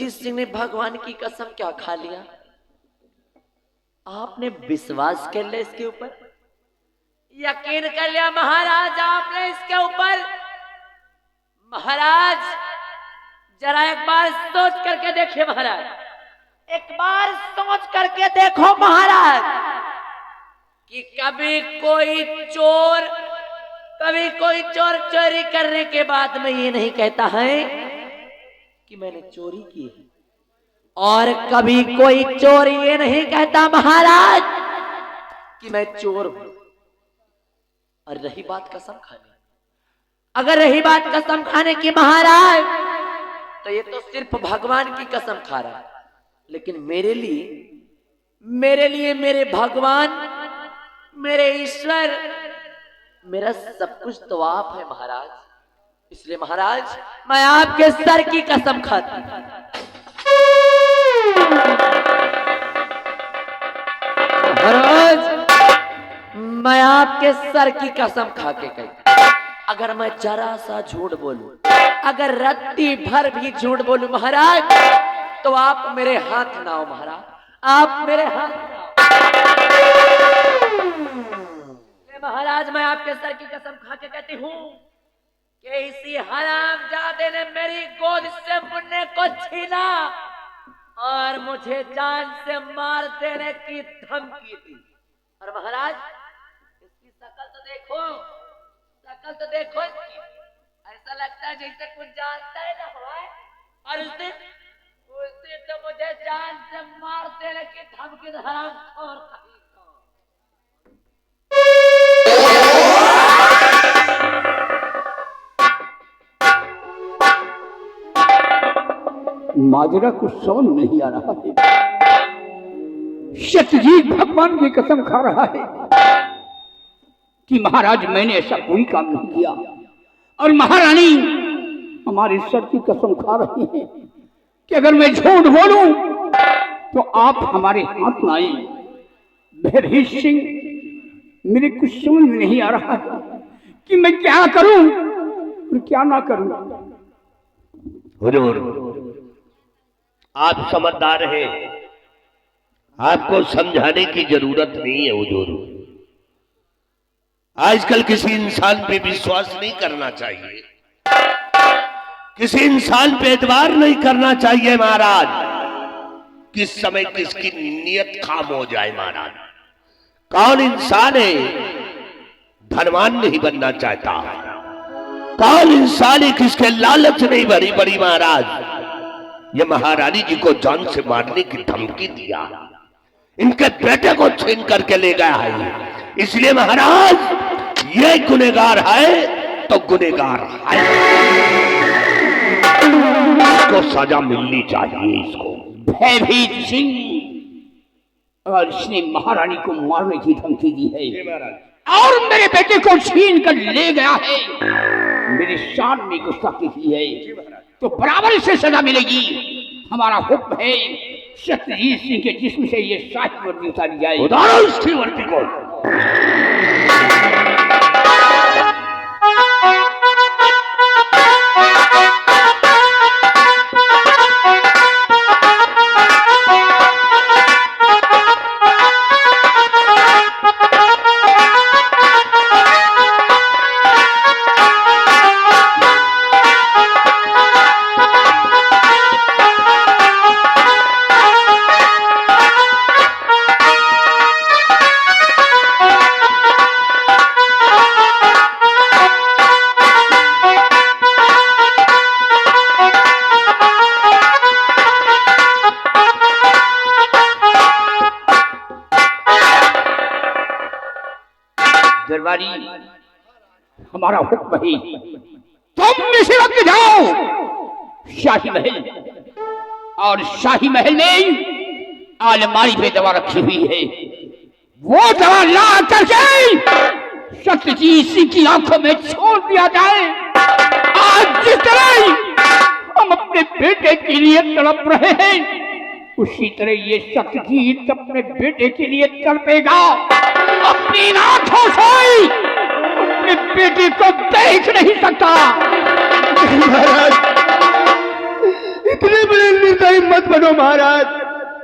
शत्रुजीत सिंह ने भगवान की कसम क्या खा लिया? आपने विश्वास कर लिया इसके ऊपर, यकीन कर लिया महाराज आपने इसके ऊपर। महाराज जरा एक बार सोच करके देखिए महाराज, एक बार सोच करके देखो महाराज कि कभी कोई चोर चोरी करने के बाद में ये नहीं कहता है कि मैंने चोरी की है, और कभी कोई चोर ये नहीं कहता महाराज कि मैं चोर हूं। और रही बात कसम खाने, अगर रही बात कसम खाने की महाराज, तो ये तो सिर्फ भगवान की कसम खा रहा है, लेकिन मेरे लिए मेरे भगवान, मेरे ईश्वर, मेरा सब कुछ तो आप है महाराज। इसलिए महाराज मैं आपके सर की कसम खाती हूं। महाराज मैं आपके सर की कसम खा के कहती, अगर मैं जरा सा झूठ बोलूं, अगर रत्ती भर भी झूठ बोलूं महाराज, तो आप मेरे हाथ ना हो महाराज, आप मेरे हाथ ना हो। महाराज मैं आपके सर की कसम खा के कहती हूं कि इसी हरामजादे ने मेरी गोद से मुन्ने को छीना और मुझे जान से मार देने की धमकी दी। और महाराज इसकी शकल तो देखो इसकी, ऐसा लगता है जैसे कुछ जानता है ना हुआ है, और उसे तो मुझे जान से मार देने की धमकी दी। हरामखोर कहीं माजरा कुछ समझ नहीं आ रहा है। सत्यजीत भगवान की कसम खा रहा है कि महाराज मैंने ऐसा कोई काम नहीं किया, और महारानी हमारे सर की कसम खा रही है कि अगर मैं झूठ बोलूं तो आप हमारे हाथ न आए। बहरीत सिंह मेरे कुछ समझ में नहीं आ रहा है कि मैं क्या करूं और क्या ना करूं। हुजूर आप समझदार हैं, आपको समझाने की जरूरत नहीं है हुजूर। आजकल किसी इंसान पे विश्वास नहीं करना चाहिए, किसी इंसान पे एतबार नहीं करना चाहिए महाराज। किस समय किसकी नीयत खाम हो जाए महाराज। कौन इंसान है धनवान नहीं बनना चाहता, कौन इंसान है किसके लालच नहीं भरी पड़ी महाराज। ये महारानी जी को जान से मारने की धमकी दिया, इनके बेटे को छीन करके ले गया है। इसलिए महाराज ये गुनहगार है तो गुनहगार है, इसको सजा मिलनी चाहिए। इसको भयभीत सिंह और इसने महारानी को मारने की धमकी दी है और मेरे बेटे को छीन कर ले गया है। मेरी शान में गुस्ताखी की है तो बराबर से सजा मिलेगी। हमारा हुक्म है सत्यजीत सिंह के जिस्म से ये शाही वर्दी उतारी जाए। उतारो उसकी वर्दी को। दरबारी हमारा हुक्म है, तुम इसी वक्त जाओ शाही महल, और शाही महल में अलमारी पे दवा रखी हुई है, वो दवा ला करके सत्यजीत सिंह की आंखों में छोड़ दिया जाए। आज जिस तरह हम अपने बेटे के लिए तड़प रहे हैं, उसी तरह ये सत्यजीत अपने बेटे के लिए तड़पेगा। अपनी आंखों से अपने बेटे को देख नहीं सकता। महाराज इतने बड़े निर्दयी मत बनो महाराज।